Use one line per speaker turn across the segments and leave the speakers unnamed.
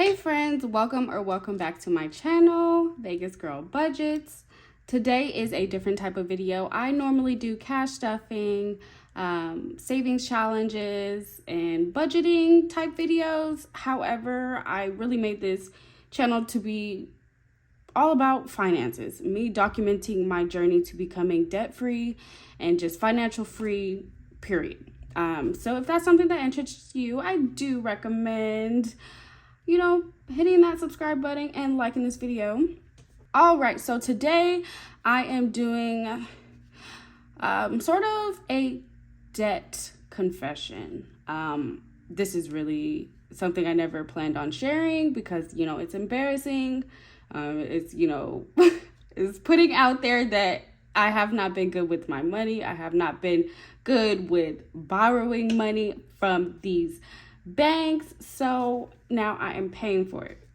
Hey friends, welcome back to my channel, Vegas Girl Budgets. Today is a different type of video. I normally do cash stuffing, savings challenges, and budgeting type videos. However, I really made this channel to be all about finances, me documenting my journey to becoming debt-free and just financial free, period. So if that's something that interests you, I do recommend hitting that subscribe button and liking this video. All right, so today I am doing sort of a debt confession. This is really something I never planned on sharing because, it's embarrassing. It's, it's putting out there that I have not been good with my money. I have not been good with borrowing money from these banks, so now I am paying for it.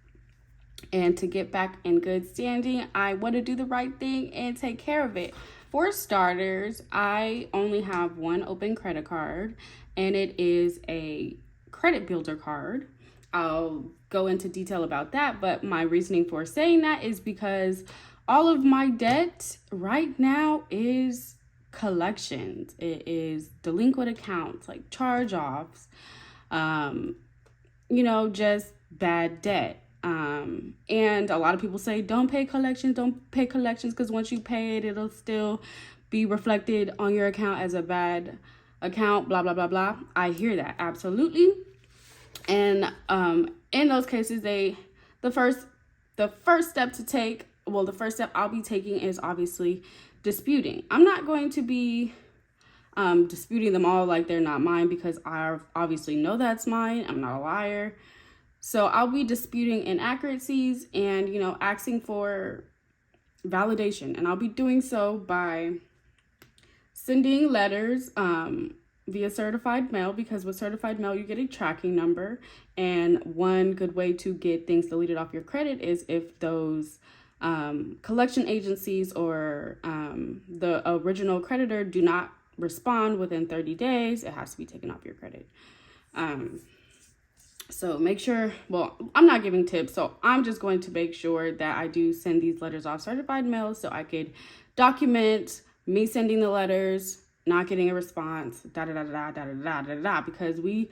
And to get back in good standing, I want to do the right thing and take care of it. For starters, I only have one open credit card, and it is a credit builder card. I'll go into detail about that, but my reasoning for saying that is because all of my debt right now is collections. It is delinquent accounts like charge-offs, just bad debt. And a lot of people say, don't pay collections, because once you pay it, it'll still be reflected on your account as a bad account, blah, blah, blah, blah. I hear that, absolutely. And in those cases, the first step I'll be taking is obviously disputing. I'm not going to be disputing them all like they're not mine, because I obviously know that's mine. I'm not a liar. So I'll be disputing inaccuracies and, asking for validation. And I'll be doing so by sending letters via certified mail, because with certified mail, you get a tracking number. And one good way to get things deleted off your credit is if those collection agencies or the original creditor do not respond within 30 days, it has to be taken off your credit. So make sure, I'm not giving tips, so I'm just going to make sure that I do send these letters off certified mail so I could document me sending the letters, not getting a response, because we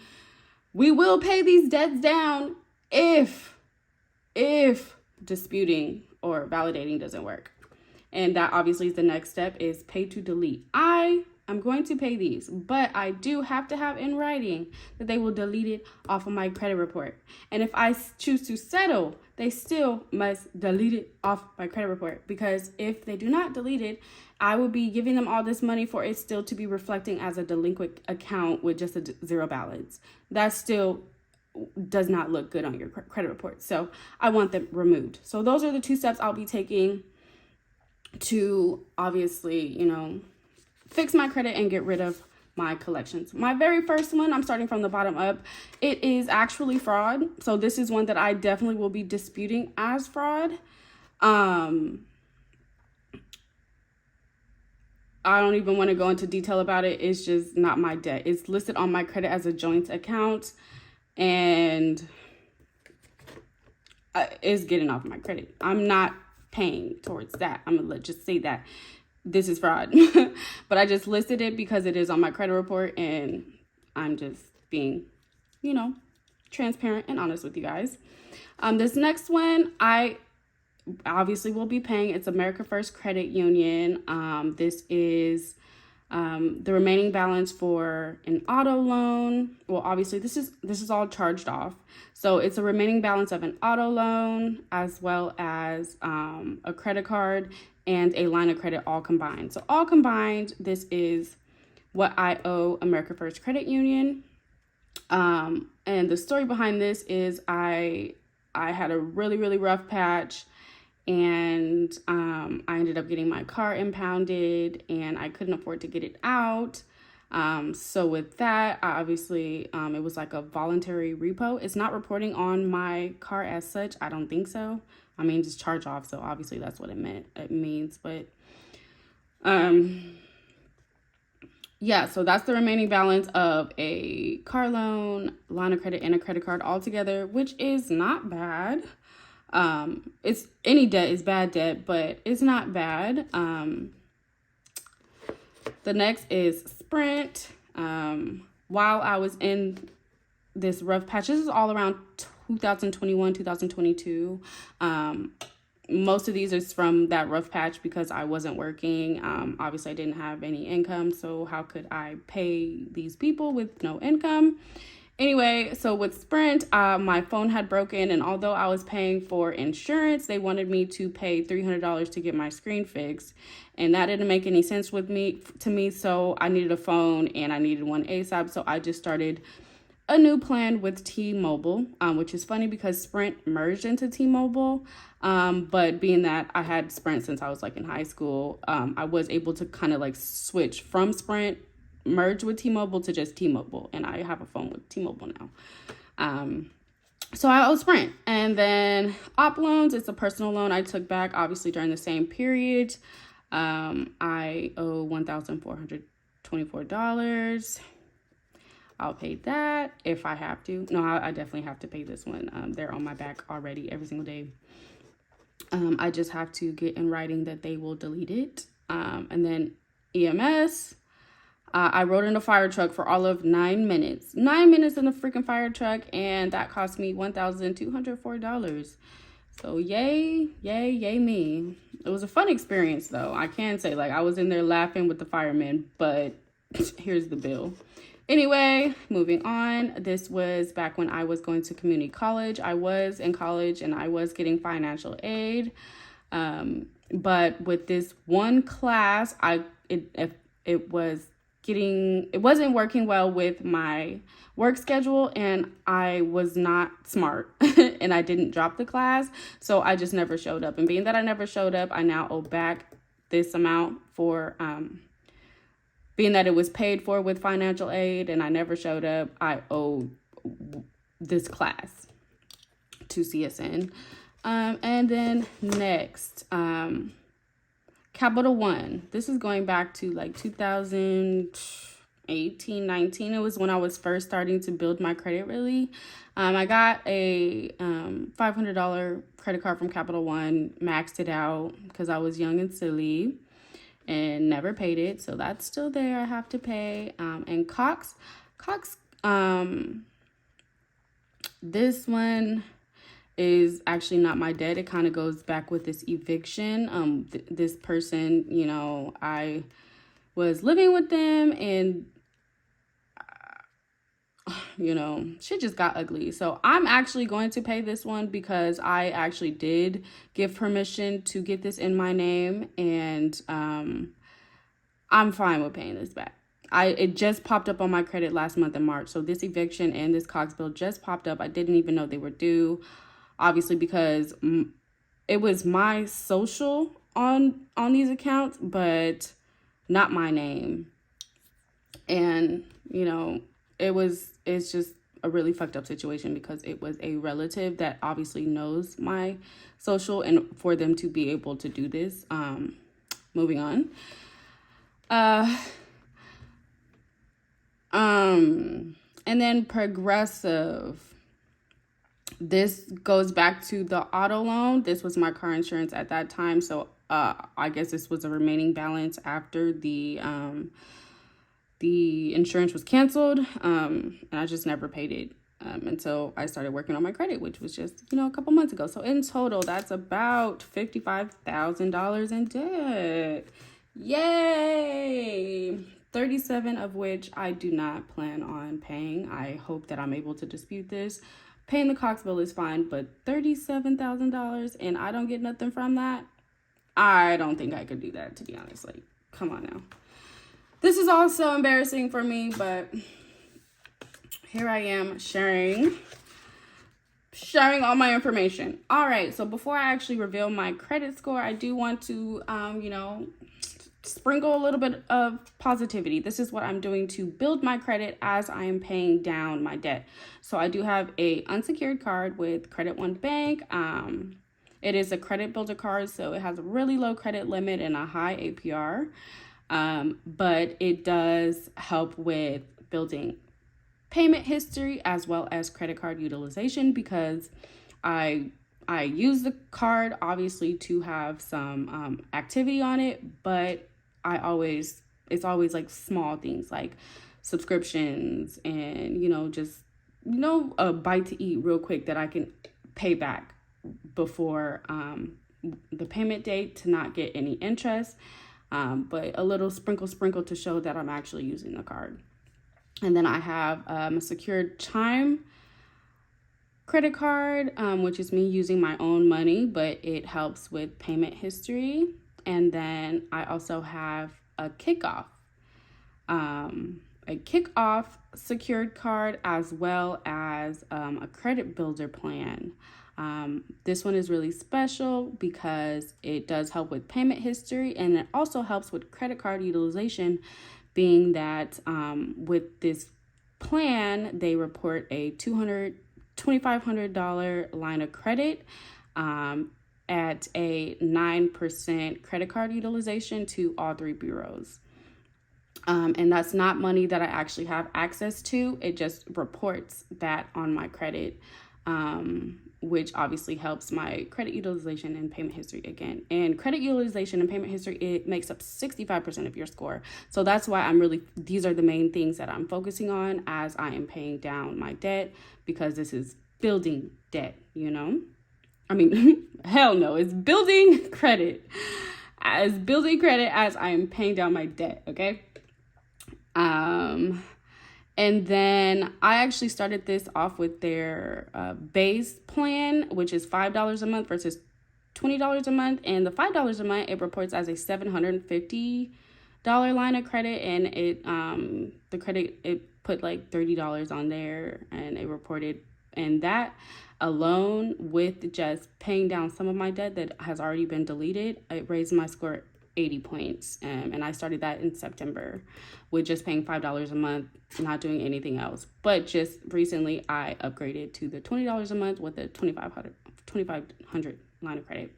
will pay these debts down if disputing or validating doesn't work. And that obviously is the next step, is pay to delete. I'm going to pay these, but I do have to have in writing that they will delete it off of my credit report. And if I choose to settle, they still must delete it off my credit report, because if they do not delete it, I will be giving them all this money for it still to be reflecting as a delinquent account with just a zero balance. That still does not look good on your credit report. So I want them removed. So those are the two steps I'll be taking to obviously, fix my credit and get rid of my collections. My very first one, I'm starting from the bottom up. It is actually fraud. So this is one that I definitely will be disputing as fraud. I don't even want to go into detail about it. It's just not my debt. It's listed on my credit as a joint account, and it's getting off my credit. I'm not paying towards that. I'm gonna just say that this is fraud. But I just listed it because it is on my credit report, and I'm just being, transparent and honest with you guys. This next one, I obviously will be paying. It's America First Credit Union. This is the remaining balance for an auto loan. Well, obviously this is all charged off. So it's a remaining balance of an auto loan, as well as a credit card and a line of credit, all combined. So all combined, this is what I owe America First Credit Union. And the story behind this is I had a really, really rough patch, and I ended up getting my car impounded, and I couldn't afford to get it out. So with that, I obviously, it was like a voluntary repo. It's not reporting on my car as such. I don't think so. I mean, just charge off. So obviously that's what it means. But yeah, so that's the remaining balance of a car loan, line of credit, and a credit card altogether, which is not bad. It's any debt is bad debt, but it's not bad. The next is Sprint. While I was in this rough patch, this is all around 2021, 2022. Most of these is from that rough patch because I wasn't working. Obviously, I didn't have any income, so how could I pay these people with no income? Anyway, so with Sprint, my phone had broken, and although I was paying for insurance, they wanted me to pay $300 to get my screen fixed, and that didn't make any sense to me. So I needed a phone, and I needed one ASAP. So I just started a new plan with T-Mobile, which is funny because Sprint merged into T-Mobile. But being that I had Sprint since I was like in high school, I was able to kind of like switch from Sprint, merge with T-Mobile to just T-Mobile, and I have a phone with T-Mobile now. So I owe Sprint. And then Op Loans, it's a personal loan I took back obviously during the same period. I owe $1,424. I'll pay that if I have to. No, I definitely have to pay this one. They're on my back already every single day. I just have to get in writing that they will delete it. And then EMS, I rode in a fire truck for all of 9 minutes. 9 minutes in a freaking fire truck, and that cost me $1,204. So yay me. It was a fun experience though. I can say, like, I was in there laughing with the firemen, but here's the bill. Anyway, moving on. This was back when I was going to community college. I was in college and I was getting financial aid. But with this one class, it wasn't working well with my work schedule, and I was not smart and I didn't drop the class. So I just never showed up. And being that I never showed up, I now owe back this amount for, being that it was paid for with financial aid and I never showed up, I owe this class to CSN. And then next, Capital One. This is going back to like 2018, 19. It was when I was first starting to build my credit really. I got a $500 credit card from Capital One, maxed it out because I was young and silly, and never paid it, so that's still there. I have to pay. And Cox, this one is actually not my debt. It kind of goes back with this eviction. This person, you know, I was living with them, and you know, shit just got ugly. So I'm actually going to pay this one because I actually did give permission to get this in my name, and I'm fine with paying this back. It just popped up on my credit last month in March. So this eviction and this Cox bill just popped up. I didn't even know they were due, obviously, because it was my social on these accounts, but not my name. And, you know, it's just a really fucked up situation because it was a relative that obviously knows my social, and for them to be able to do this. Moving on. And then Progressive. This goes back to the auto loan. This was my car insurance at that time. So I guess this was a remaining balance after the insurance was canceled, and I just never paid it until I started working on my credit, which was just, you know, a couple months ago. So in total, that's about $55,000 in debt. Yay! 37 of which I do not plan on paying. I hope that I'm able to dispute this. Paying the Cox bill is fine, but $37,000 and I don't get nothing from that? I don't think I could do that, to be honest. Like, come on now. This is also embarrassing for me, but here I am sharing all my information. All right, so before I actually reveal my credit score, I do want to, you know, sprinkle a little bit of positivity. This is what I'm doing to build my credit as I am paying down my debt. So I do have a unsecured card with Credit One Bank. It is a credit builder card, so it has a really low credit limit and a high APR. but it does help with building payment history as well as credit card utilization, because I use the card obviously to have some activity on it, but it's always like small things like subscriptions and, just, a bite to eat real quick that I can pay back before the payment date to not get any interest, but a little sprinkle to show that I'm actually using the card. And then I have a secured Chime credit card, which is me using my own money, but it helps with payment history. And then I also have a Kickoff, secured card, as well as a credit builder plan. This one is really special because it does help with payment history, and it also helps with credit card utilization, being that with this plan, they report a $2,500 line of credit at a 9% credit card utilization to all three bureaus. And that's not money that I actually have access to. It just reports that on my credit, which obviously helps my credit utilization and payment history again. And credit utilization and payment history, it makes up 65% of your score. So that's why these are the main things that I'm focusing on as I am paying down my debt, because this is building debt, I mean, hell no, it's building credit. As I am paying down my debt, okay? And then I actually started this off with their base plan, which is $5 a month versus $20 a month. And the $5 a month, it reports as a $750 line of credit, and it put like $30 on there, and it reported. And that alone, with just paying down some of my debt that has already been deleted, it raised my score 80 points. And I started that in September with just paying $5 a month, not doing anything else. But just recently I upgraded to the $20 a month with a $2,500 line of credit.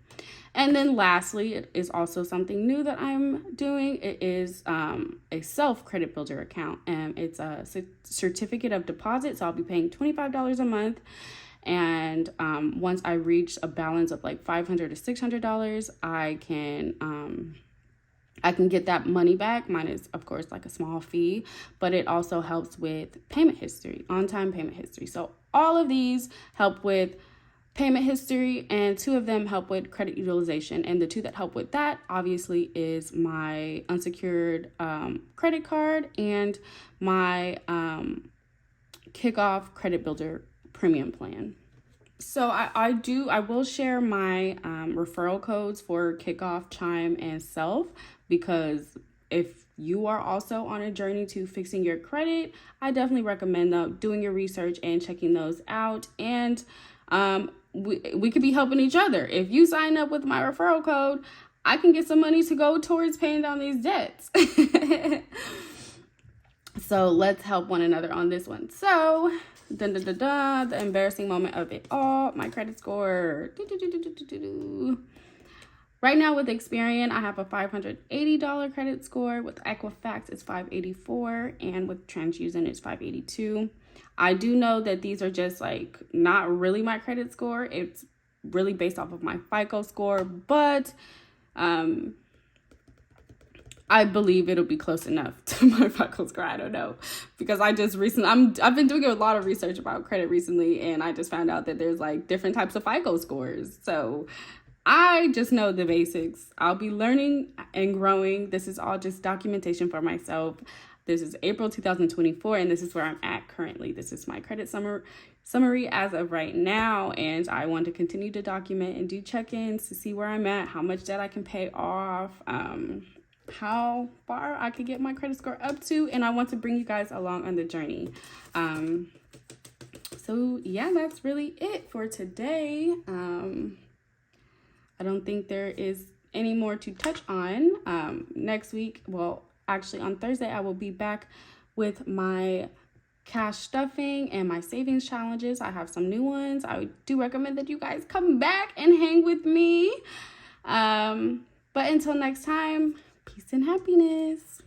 And then lastly, it is also something new that I'm doing. It is a self credit builder account, and it's a certificate of deposit. So I'll be paying $25 a month. And once I reach a balance of like $500 to $600, I can get that money back. Mine is, of course, like a small fee, but it also helps with payment history, on-time payment history. So all of these help with payment history, and two of them help with credit utilization. And the two that help with that, obviously, is my unsecured credit card and my Kickoff credit builder premium plan. So I will share my referral codes for Kickoff, Chime, and Self, because if you are also on a journey to fixing your credit, I definitely recommend doing your research and checking those out. And we could be helping each other. If you sign up with my referral code, I can get some money to go towards paying down these debts. So let's help one another on this one. So the embarrassing moment of it all, my credit score. Right now with Experian, I have a $580 credit score. With Equifax, it's $584, and with TransUnion, it's $582. I do know that these are just like not really my credit score. It's really based off of my FICO score, but I believe it'll be close enough to my FICO score. I don't know, because I've been doing a lot of research about credit recently, and I just found out that there's like different types of FICO scores. So I just know the basics. I'll be learning and growing. This is all just documentation for myself. This is April 2024, and this is where I'm at currently. This is my credit summary as of right now, and I want to continue to document and do check-ins to see where I'm at, how much debt I can pay off, how far I could get my credit score up to, and I want to bring you guys along on the journey. So yeah, that's really it for today. I don't think there is any more to touch on. Next week, actually on Thursday, I will be back with my cash stuffing and my savings challenges. I have some new ones. I do recommend that you guys come back and hang with me. But until next time, Peace and happiness.